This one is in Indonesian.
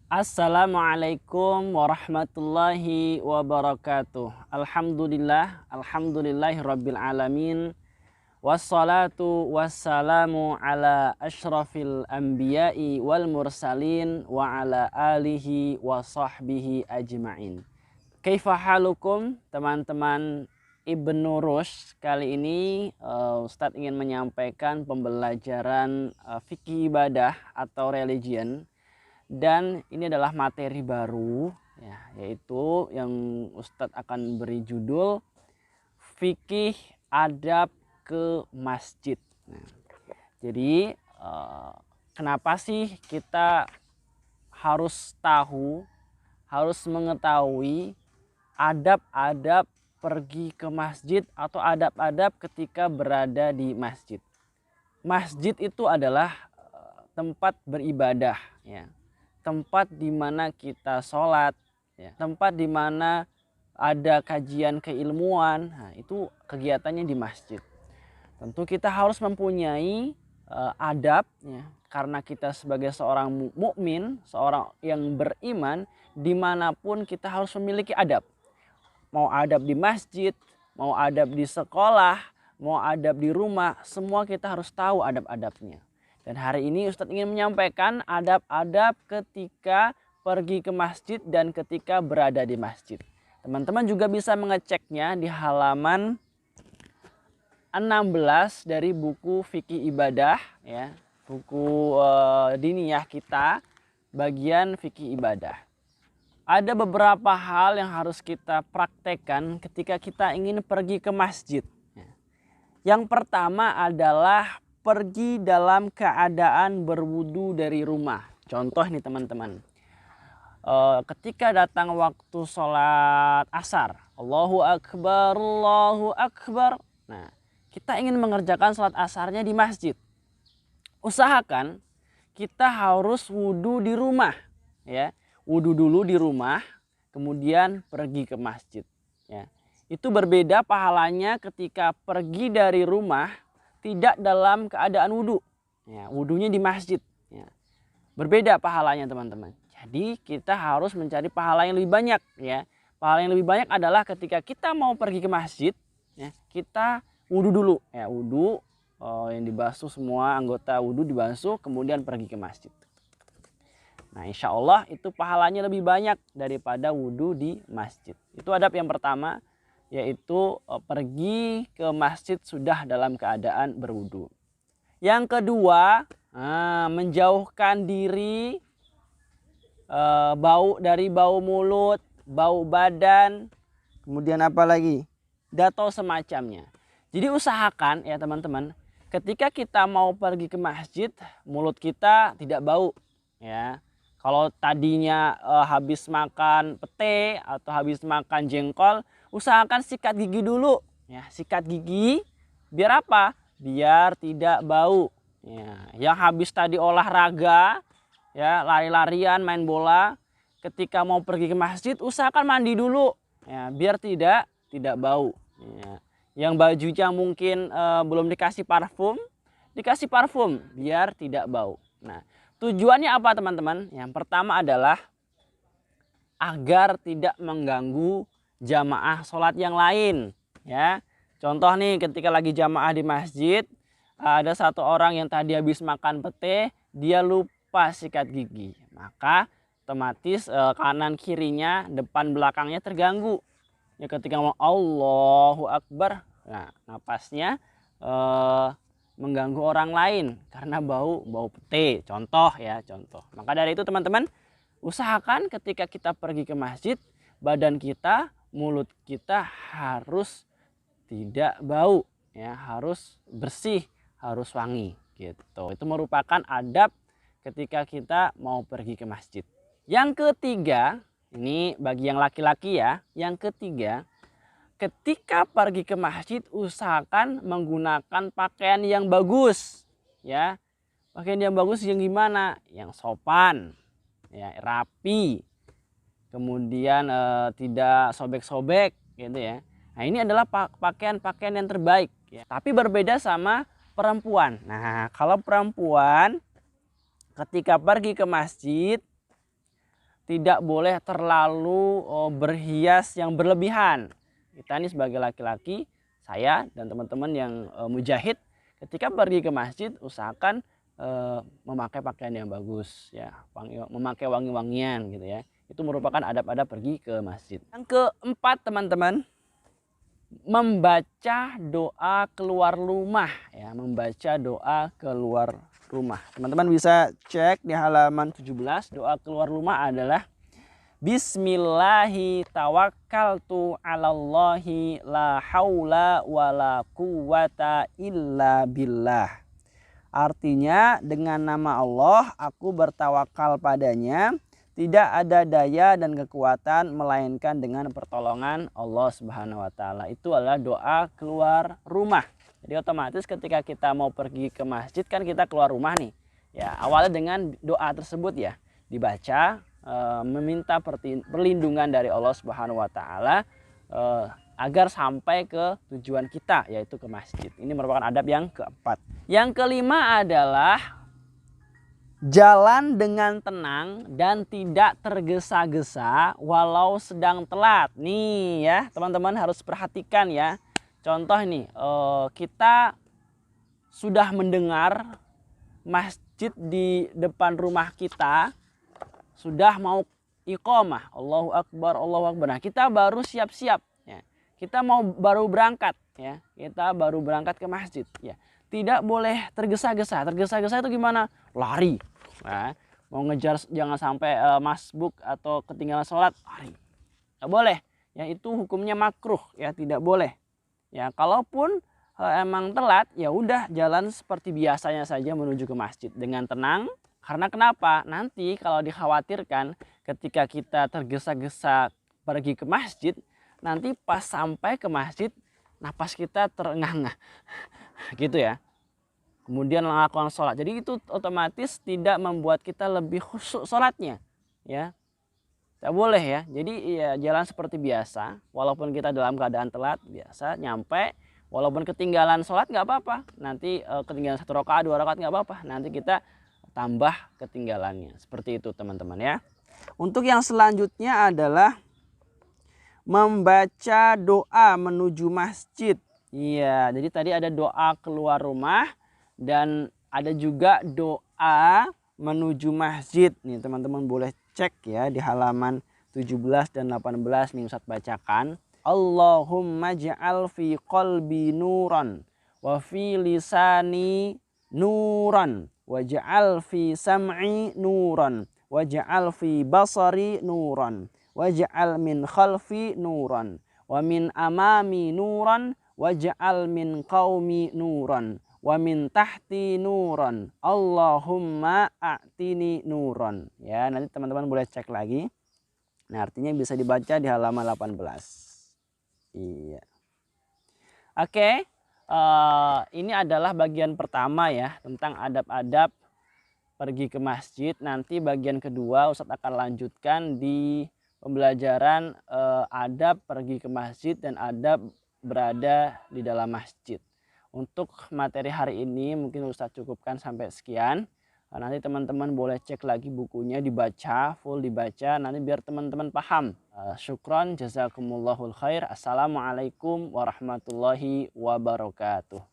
Assalamualaikum warahmatullahi wabarakatuh. Alhamdulillahirabbil alamin. Wassalatu wassalamu ala asyrafil anbiya'i wal mursalin wa ala alihi wa sahbihi ajma'in. Kaifa halukum teman-teman Ibnu Rushd? Kali ini Ustadz ingin menyampaikan pembelajaran fikih ibadah atau religion. Dan ini adalah materi baru ya, yaitu yang Ustadz akan beri judul fikih adab ke masjid. Nah, jadi kenapa sih kita harus tahu, harus mengetahui adab-adab pergi ke masjid atau adab-adab ketika berada di masjid. Masjid itu adalah tempat beribadah ya. Tempat di mana kita sholat, ya. Tempat di mana ada kajian keilmuan, nah, itu kegiatannya di masjid. Tentu kita harus mempunyai adab, ya, karena kita sebagai seorang mukmin, seorang yang beriman, dimanapun kita harus memiliki adab. Mau adab di masjid, mau adab di sekolah, mau adab di rumah, semua kita harus tahu adab-adabnya. Dan hari ini Ustadz ingin menyampaikan adab-adab ketika pergi ke masjid dan ketika berada di masjid. Teman-teman juga bisa mengeceknya di halaman 16 dari buku Fikih Ibadah, ya, buku diniyah kita, bagian Fikih Ibadah. Ada beberapa hal yang harus kita praktekkan ketika kita ingin pergi ke masjid. Yang pertama adalah pergi dalam keadaan berwudu dari rumah. Contoh nih teman-teman, ketika datang waktu sholat asar, Allahu Akbar, Allahu Akbar. Nah, kita ingin mengerjakan sholat asarnya di masjid. Usahakan kita harus wudu di rumah, ya, wudu dulu di rumah, kemudian pergi ke masjid. Ya, itu berbeda pahalanya ketika pergi dari rumah tidak dalam keadaan wudhu, ya, wudhunya di masjid, ya. Berbeda pahalanya teman-teman. Jadi kita harus mencari pahala yang lebih banyak, ya. Pahala yang lebih banyak adalah ketika kita mau pergi ke masjid, ya, kita wudhu dulu, ya, wudhu yang dibasuh, semua anggota wudhu dibasuh, kemudian pergi ke masjid. Nah, insya Allah itu pahalanya lebih banyak daripada wudhu di masjid. Itu adab yang pertama, yaitu pergi ke masjid sudah dalam keadaan berwudu. Yang kedua, menjauhkan diri dari bau mulut, bau badan, kemudian apa lagi? Atau semacamnya. Jadi usahakan ya teman-teman, ketika kita mau pergi ke masjid, mulut kita tidak bau, ya. Kalau tadinya habis makan pete atau habis makan jengkol, usahakan sikat gigi dulu, ya, sikat gigi biar apa? Biar tidak bau. Ya, yang habis tadi olahraga, ya, lari-larian, main bola, ketika mau pergi ke masjid usahakan mandi dulu, ya, biar tidak bau. Ya. Yang bajunya mungkin belum dikasih parfum biar tidak bau. Nah, tujuannya apa teman-teman? Yang pertama adalah agar tidak mengganggu jamaah sholat yang lain, ya. Contoh nih, ketika lagi jamaah di masjid, ada satu orang yang tadi habis makan pete, dia lupa sikat gigi, maka otomatis kanan kirinya, depan belakangnya terganggu. Ya, ketika mau Allahu Akbar, nah, napasnya mengganggu orang lain karena bau pete. Contoh ya, contoh. Maka dari itu teman-teman, usahakan ketika kita pergi ke masjid, badan kita, mulut kita harus tidak bau, ya, harus bersih, harus wangi gitu. Itu merupakan adab ketika kita mau pergi ke masjid. Yang ketiga, ini bagi yang laki-laki ya. Yang ketiga, ketika pergi ke masjid usahakan menggunakan pakaian yang bagus, ya. Pakaian yang bagus yang gimana? Yang sopan, ya, rapi, kemudian tidak sobek-sobek gitu ya. Nah, ini adalah pakaian-pakaian yang terbaik, ya. Tapi berbeda sama perempuan. Nah, kalau perempuan ketika pergi ke masjid tidak boleh terlalu berhias yang berlebihan. Kita ini sebagai laki-laki, saya dan teman-teman yang mujahid, ketika pergi ke masjid usahakan memakai pakaian yang bagus ya, memakai wangi-wangian gitu ya. Itu merupakan adab-adab pergi ke masjid. Yang keempat teman-teman, membaca doa keluar rumah ya, membaca doa keluar rumah. Teman-teman bisa cek di halaman 17, doa keluar rumah adalah Bismillahi tawakkaltu 'alallahi la haula wala quwata illa billah. Artinya, dengan nama Allah aku bertawakal padanya, tidak ada daya dan kekuatan melainkan dengan pertolongan Allah Subhanahu wa taala. Itu adalah doa keluar rumah. Jadi otomatis ketika kita mau pergi ke masjid kan kita keluar rumah nih. Ya, awalnya dengan doa tersebut ya, dibaca meminta perlindungan dari Allah Subhanahu wa taala agar sampai ke tujuan kita, yaitu ke masjid. Ini merupakan adab yang keempat. Yang kelima adalah jalan dengan tenang dan tidak tergesa-gesa walau sedang telat. Nih ya, teman-teman harus perhatikan ya. Contoh nih, kita sudah mendengar masjid di depan rumah kita sudah mau iqamah, Allahu Akbar, Allahu Akbar. Nah, kita baru siap-siap ya. Kita baru berangkat ya. Kita baru berangkat ke masjid ya. Tidak boleh tergesa-gesa. Tergesa-gesa itu gimana? Lari. Nah, mau ngejar jangan sampai masbuk atau ketinggalan sholat, lari. Nggak boleh. Ya, itu hukumnya makruh ya, tidak boleh. Ya, kalaupun emang telat, ya udah jalan seperti biasanya saja menuju ke masjid dengan tenang. Karena kenapa? Nanti kalau dikhawatirkan ketika kita tergesa-gesa pergi ke masjid, nanti pas sampai ke masjid napas kita terengah-engah gitu ya. Kemudian melakukan sholat. Jadi itu otomatis tidak membuat kita lebih khusyuk sholatnya ya. Tidak boleh ya. Jadi ya jalan seperti biasa. Walaupun kita dalam keadaan telat, biasa nyampe. Walaupun ketinggalan sholat nggak apa-apa. Nanti ketinggalan 1 rakaat, 2 rakaat nggak apa-apa. Nanti kita tambah ketinggalannya. Seperti itu teman-teman ya. Untuk yang selanjutnya adalah membaca doa menuju masjid. Iya, jadi tadi ada doa keluar rumah dan ada juga doa menuju masjid. Nih teman-teman boleh cek ya di halaman 17 dan 18 nih Ustaz bacakan. Allahumma ja'al fi qalbi nuran wa fi lisani nuran waj'al fi sam'i nuran waj'al fi basari nuran waj'al min khalfi nuran wa min amami nuran waj'al min qaumi nuran wa min tahti nuran Allahumma a'tini nuran. Ya, nanti teman-teman boleh cek lagi. Nah, artinya bisa dibaca di halaman 18. Iya. Oke. Ini adalah bagian pertama ya tentang adab-adab pergi ke masjid. Nanti bagian kedua Ustadz akan lanjutkan di pembelajaran adab pergi ke masjid dan adab berada di dalam masjid. Untuk materi hari ini mungkin Ustadz cukupkan sampai sekian. Nanti teman-teman boleh cek lagi bukunya, dibaca, full dibaca, nanti biar teman-teman paham. Syukron, jazakumullahu khair. Assalamualaikum warahmatullahi wabarakatuh.